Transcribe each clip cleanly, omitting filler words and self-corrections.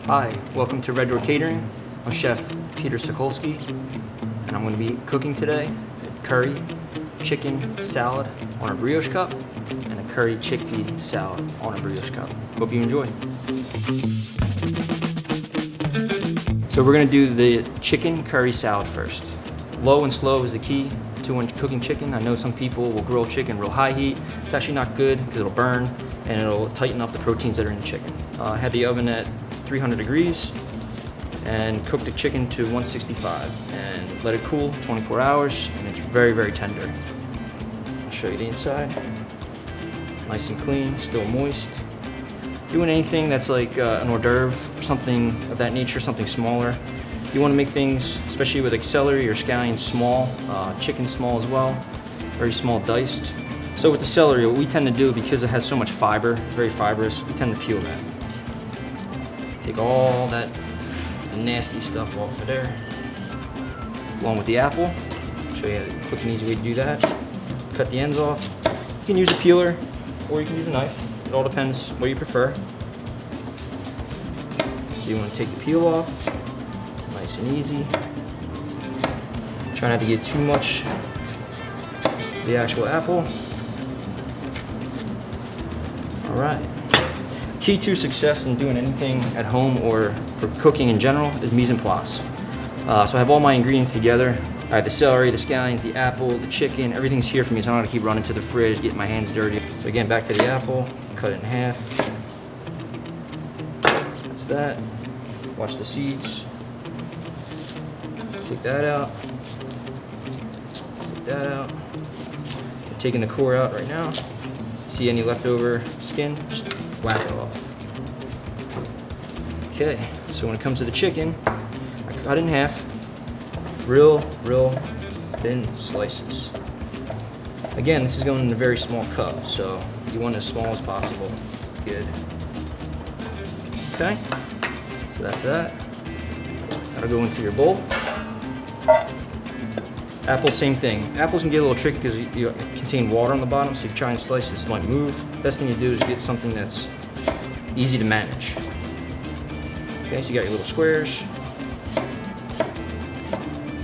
Hi, welcome to Red Door Catering. I'm Chef Peter Sokolski, and I'm going to be cooking today a curry chicken salad on a brioche cup and a curry chickpea salad on a brioche cup. Hope you enjoy. So we're going to do the chicken curry salad first. Low and slow is the key to when cooking chicken. I know some people will grill chicken real high heat. It's actually not good because it'll burn and it'll tighten up the proteins that are in the chicken. I had the oven at 300 degrees and cooked the chicken to 165 and let it cool 24 hours, and it's very, very tender. I'll show you the inside. Nice and clean, still moist. Doing anything that's like an hors d'oeuvre or something of that nature, something smaller. You want to make things, especially with like celery or scallions, small, chicken small as well, very small diced. So with the celery, what we tend to do, because it has so much fiber, very fibrous, we tend to peel that. Take all that nasty stuff off of there. Along with the apple. I'll show you a quick and easy way to do that. Cut the ends off. You can use a peeler or you can use a knife. It all depends what you prefer. So you want to take the peel off. Nice and easy. Try not to get too much of the actual apple. Alright. Key to success in doing anything at home or for cooking in general is mise en place. So I have all my ingredients together. I have the celery, the scallions, the apple, the chicken, everything's here for me, so I don't have to keep running to the fridge, getting my hands dirty. So again, back to the apple, cut it in half. That's that. Watch the seeds. Take that out. Take that out. I'm taking the core out right now. See any leftover skin? Just whack it off. Okay, so when it comes to the chicken, I cut it in half. Real thin slices. Again, this is going in a very small cup, so you want it as small as possible. Good. Okay, so that's that. That'll go into your bowl. Apple, same thing. Apples can get a little tricky because you contain water on the bottom, so if you try and slice this, it might move. Best thing to do is get something that's easy to manage. Okay, so you got your little squares.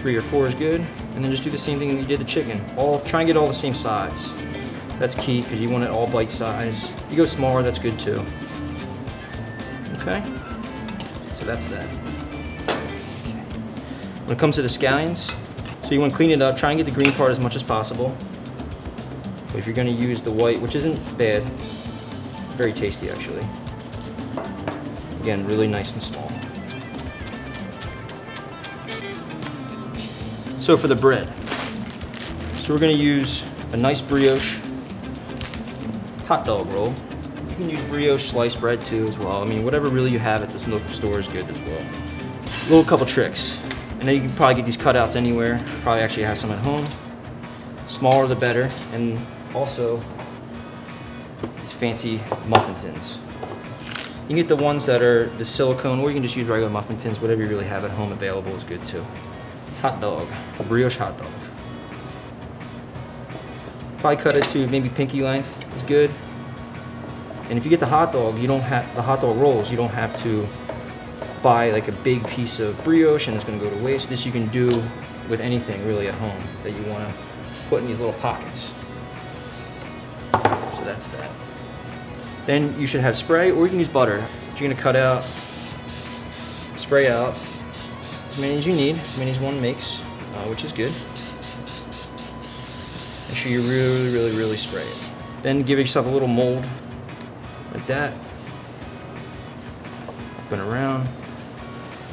3 or 4 is good. And then just do the same thing that you did the chicken. Try and get all the same size. That's key because you want it all bite size. If you go smaller, that's good too. Okay, so that's that. Okay. When it comes to the scallions, so you want to clean it up, try and get the green part as much as possible. But if you're going to use the white, which isn't bad, very tasty actually. Again, really nice and small. So for the bread, so we're going to use a nice brioche hot dog roll. You can use brioche sliced bread too as well. I mean, whatever really you have at this local store is good as well. Little couple tricks. I know you can probably get these cutouts anywhere. Probably actually have some at home. Smaller the better, and also these fancy muffin tins. You can get the ones that are the silicone, or you can just use regular muffin tins. Whatever you really have at home available is good too. Hot dog, a brioche hot dog. Probably cut it to maybe pinky length is good. And if you get the hot dog, you don't have the hot dog rolls. You don't have to buy like a big piece of brioche and it's going to go to waste. This you can do with anything really at home that you want to put in these little pockets. So that's that. Then you should have spray, or you can use butter. You're going to cut out, spray out as many as you need, as many as one makes, which is good. Make sure you really spray it. Then give yourself a little mold like that. Up and around.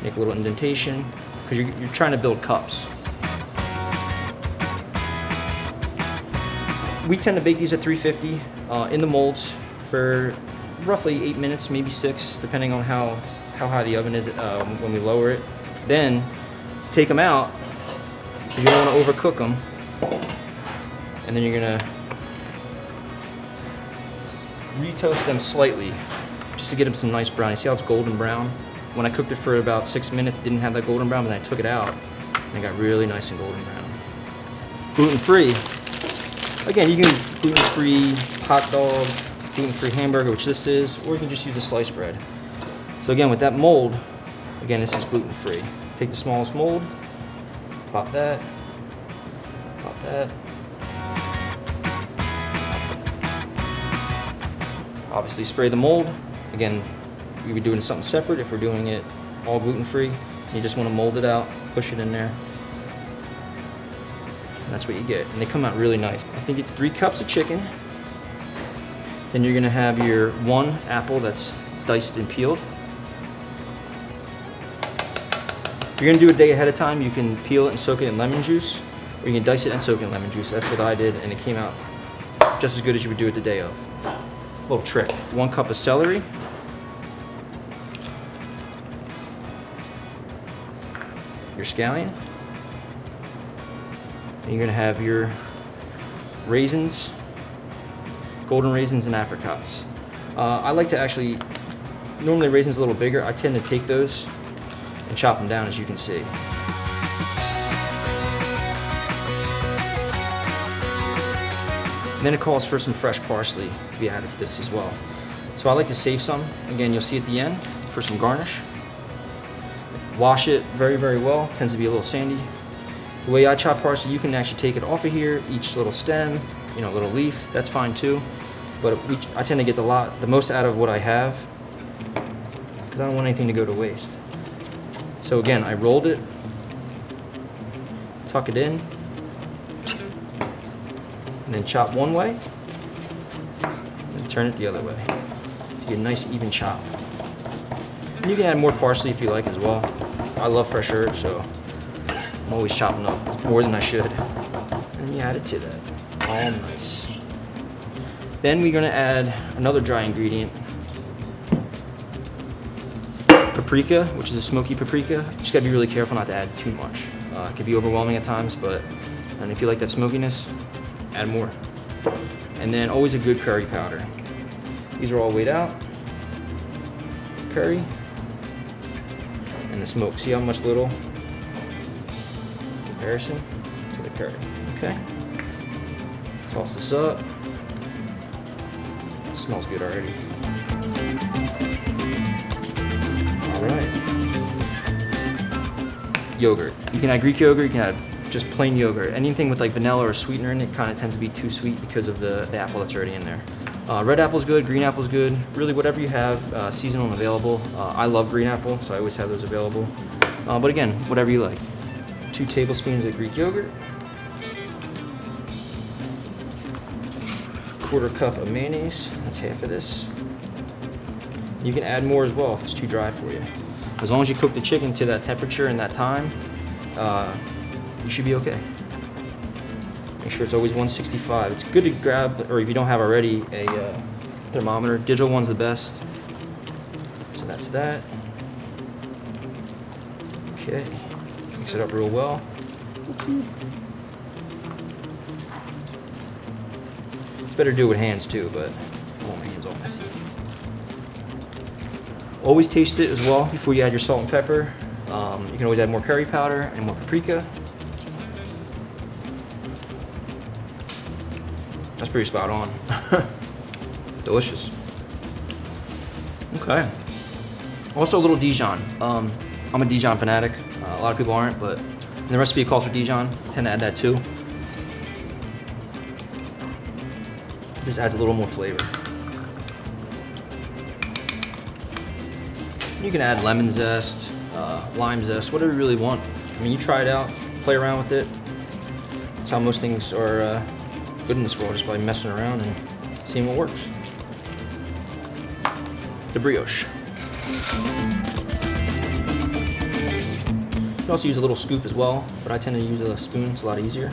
Make a little indentation, because you're trying to build cups. We tend to bake these at 350 in the molds for roughly 8 minutes, maybe 6, depending on how high the oven is when we lower it. Then take them out, because you don't want to overcook them. And then you're gonna retoast them slightly, just to get them some nice brown. You see how it's golden brown? When I cooked it for about 6 minutes, it didn't have that golden brown, but then I took it out, and it got really nice and golden brown. Gluten-free. Again, you can use gluten-free hot dog, gluten-free hamburger, which this is, or you can just use a sliced bread. So again, with that mold, again, this is gluten-free. Take the smallest mold, pop that, pop that. Obviously spray the mold. Again, we would be doing something separate if we're doing it all gluten-free. You just want to mold it out, push it in there. And that's what you get. And they come out really nice. I think it's 3 cups of chicken. Then you're gonna have your 1 apple that's diced and peeled. If you're gonna do it a day ahead of time, you can peel it and soak it in lemon juice, or you can dice it and soak it in lemon juice. That's what I did, and it came out just as good as you would do it the day of. Little trick. 1 cup of celery. Your scallion. And you're gonna have your raisins, golden raisins and apricots. I like to actually, normally raisins a little bigger. I tend to take those and chop them down, as you can see. And then it calls for some fresh parsley to be added to this as well. So I like to save some. Again, you'll see at the end for some garnish. Wash it very, very well. Tends to be a little sandy. The way I chop parsley, you can actually take it off of here, each little stem, you know, little leaf, that's fine too. But I tend to get the most out of what I have, because I don't want anything to go to waste. So again, I rolled it, tuck it in, and then chop one way, and turn it the other way. So you get a nice even chop. And you can add more parsley if you like as well. I love fresh herbs, so I'm always chopping up more than I should. And then you add it to that. All nice. Then we're gonna add another dry ingredient. Paprika, which is a smoky paprika. You just gotta be really careful not to add too much. It can be overwhelming at times, and if you like that smokiness, add more. And then always a good curry powder. These are all weighed out. Curry. And the smoke. See how much little comparison to the curry. Okay. Toss this up. It smells good already. All right. Yogurt. You can add Greek yogurt. You can add just plain yogurt. Anything with like vanilla or sweetener in it kind of tends to be too sweet because of the apple that's already in there. Red apple's good, green apple's good. Really, whatever you have, seasonal and available. I love green apple, so I always have those available. But again, whatever you like. 2 tablespoons of Greek yogurt. 1/4 cup of mayonnaise. That's half of this. You can add more as well if it's too dry for you. As long as you cook the chicken to that temperature and that time, you should be okay. Make sure it's always 165. It's good to grab, or if you don't have already, a thermometer. Digital one's the best. So that's that. Okay. Mix it up real well. Oopsie. It's better to do it with hands too, but I want my hands all messy. Always taste it as well before you add your salt and pepper. You can always add more curry powder and more paprika. That's pretty spot on. Delicious. Okay. Also a little Dijon. I'm a Dijon fanatic. A lot of people aren't, but in the recipe it calls for Dijon. I tend to add that too. It just adds a little more flavor. You can add lemon zest, lime zest, whatever you really want. I mean, you try it out, play around with it. That's how most things are good in this world, just by messing around and seeing what works. The brioche. You can also use a little scoop as well, but I tend to use a spoon, it's a lot easier.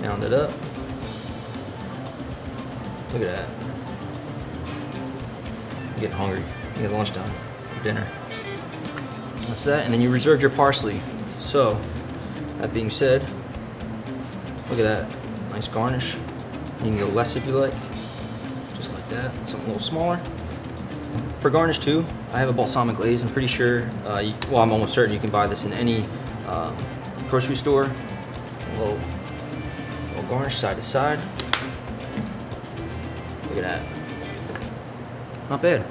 Pound it up. Look at that. I'm getting hungry. You get lunchtime, dinner. That's that, and then you reserve your parsley. So, that being said, look at that, nice garnish. You can go less if you like, just like that, something a little smaller. For garnish too, I have a balsamic glaze. I'm pretty sure, I'm almost certain you can buy this in any grocery store. A little garnish side to side. Look at that. not bad.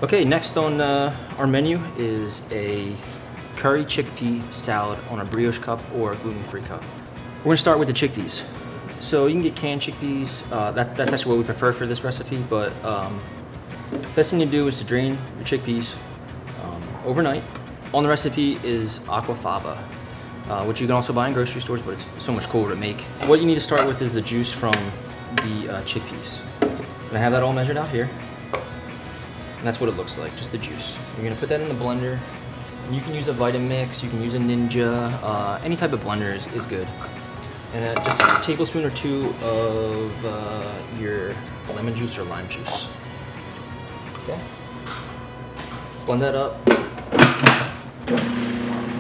Okay, next on our menu is a curry chickpea salad on a brioche cup or a gluten-free cup. We're gonna start with the chickpeas. So you can get canned chickpeas. That's actually what we prefer for this recipe, but best thing to do is to drain your chickpeas overnight. On the recipe is Aquafaba, which you can also buy in grocery stores, but it's so much cooler to make. What you need to start with is the juice from the chickpeas. And I have that all measured out here. And that's what it looks like, just the juice. You're gonna put that in the blender. You can use a Vitamix, you can use a Ninja, any type of blender is good. And just a tablespoon or two of your lemon juice or lime juice. Okay. Blend that up.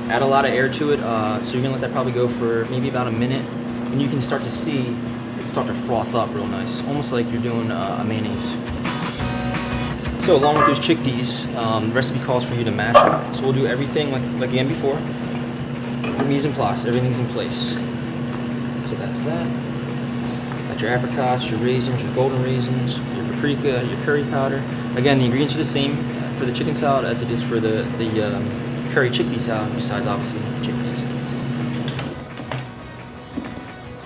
Add a lot of air to it, so you're gonna let that probably go for maybe about a minute. And you can start to see it start to froth up real nice, almost like you're doing a mayonnaise. So along with those chickpeas, the recipe calls for you to mash them. So we'll do everything like again before. Your mise en place, everything's in place. So that's that. Got your apricots, your raisins, your golden raisins, your paprika, your curry powder. Again, the ingredients are the same for the chicken salad as it is for the curry chickpea salad, besides obviously chickpeas.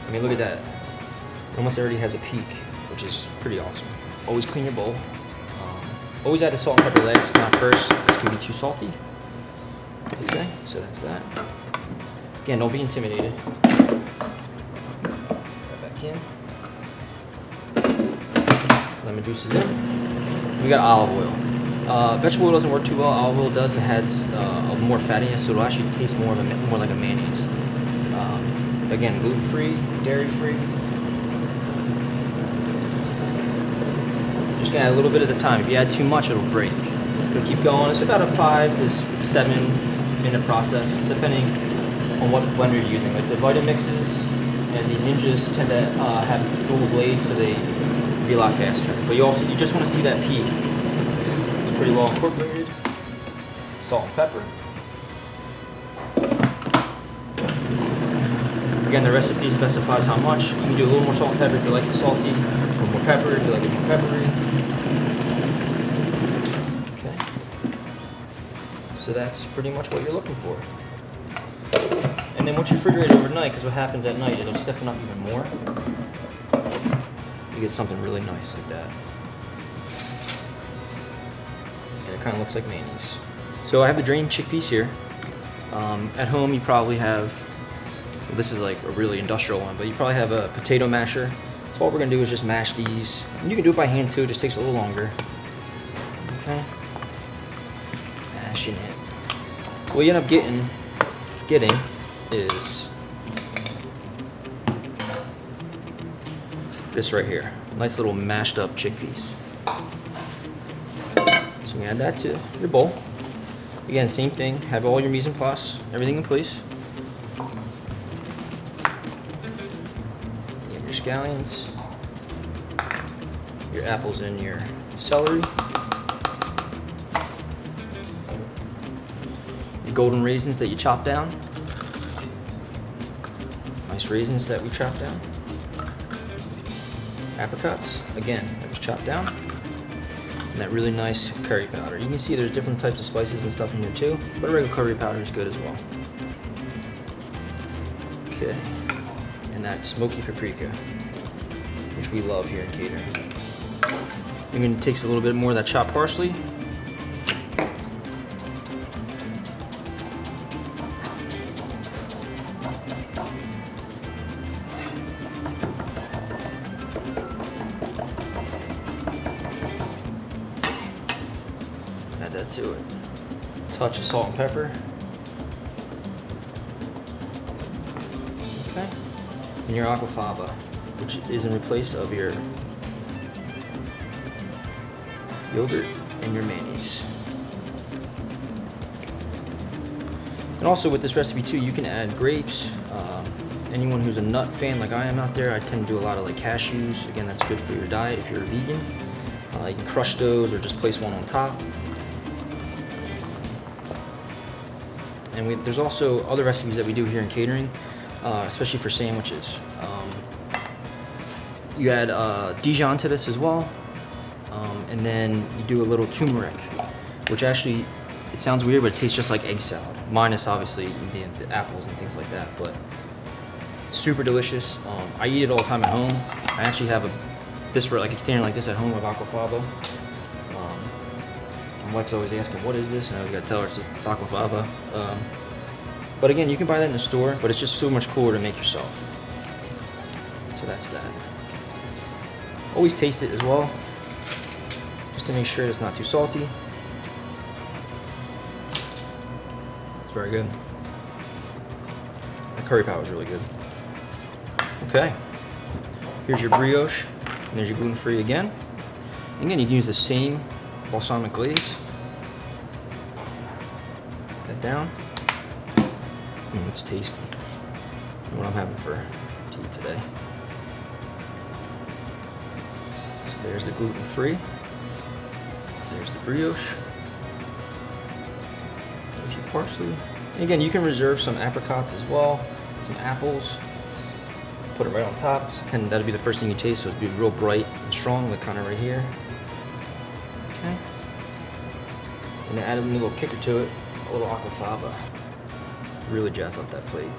I mean, look at that. It almost already has a peak, which is pretty awesome. Always clean your bowl. Always add the salt and pepper last, not first. This could be too salty. Okay, so that's that. Again, don't be intimidated. Right back in. Lemon juice is in. We got olive oil. Vegetable oil doesn't work too well. Olive oil does. It has more fattiness, so it'll actually taste more like a mayonnaise. Again, gluten-free, dairy-free. Just gonna add a little bit at a time. If you add too much, it'll break. It'll keep going. It's about a 5 to 7 minute process, depending on what blender you're using. Like the Vitamixes and the Ninjas tend to have dual blades, so they be a lot faster. But you just want to see that peak. It's pretty well incorporated. Salt and pepper. Again, the recipe specifies how much. You can do a little more salt and pepper if you like it salty, a little more pepper if you like it more peppery. Okay. So that's pretty much what you're looking for. And then once you refrigerate it overnight, because what happens at night, it'll stiffen up even more. You get something really nice like that. And it kind of looks like mayonnaise. So I have the drained chickpeas here. At home, you probably have, well, this is like a really industrial one, but you probably have a potato masher. So all we're gonna do is just mash these. And you can do it by hand too, it just takes a little longer. Okay. Mashing it. So what you end up getting is this right here. Nice little mashed up chickpeas. So you add that to your bowl. Again, same thing. Have all your mise en place, everything in place. You have your scallions, your apples and your celery, your golden raisins that you chop down. Nice raisins that we chopped down. Apricots, again, that was chopped down. And that really nice curry powder. You can see there's different types of spices and stuff in here too, but a regular curry powder is good as well. Okay, and that smoky paprika, which we love here in catering. I'm going to take a little bit more of that chopped parsley. Add that to it. Touch of salt and pepper. Okay. And your aquafaba, which is in place of your yogurt and your mayonnaise. And also with this recipe too, you can add grapes. Anyone who's a nut fan like I am out there, I tend to do a lot of like cashews. Again, that's good for your diet if you're a vegan. You can crush those or just place one on top. And there's also other recipes that we do here in catering, especially for sandwiches. You add Dijon to this as well. and then you do a little turmeric, which actually, it sounds weird, but it tastes just like egg salad, minus obviously the apples and things like that, but super delicious. I eat it all the time at home. I actually have a container like this at home of Aquafaba. My wife's always asking, what is this? And I gotta tell her it's Aquafaba. But again, you can buy that in the store, but it's just so much cooler to make yourself. So that's that. Always taste it as well, just to make sure it's not too salty. It's very good. The curry powder is really good. Okay, here's your brioche, and there's your gluten-free again. Again, you can use the same balsamic glaze. Put that down. It's tasty. What I'm having to eat today. So there's the gluten-free. There's the brioche. There's your parsley. And again, you can reserve some apricots as well, some apples. Put it right on top, and that'll be the first thing you taste, so it'll be real bright and strong, like kind of right here. Okay. And then add a little kicker to it, a little aquafaba. Really jazz up that plate.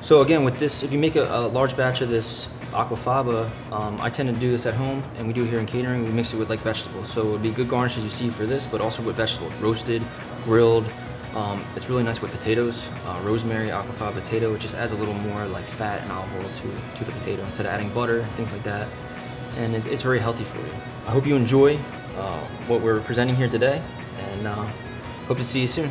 So again, with this, if you make a large batch of this aquafaba, I tend to do this at home, and we do it here in catering. We mix it with like vegetables, so it would be good garnish as you see for this, but also with vegetables, roasted, grilled. It's really nice with potatoes, rosemary, aquafaba potato. It just adds a little more like fat and olive oil to the potato instead of adding butter, things like that. And it's very healthy for you. I hope you enjoy what we're presenting here today, and hope to see you soon.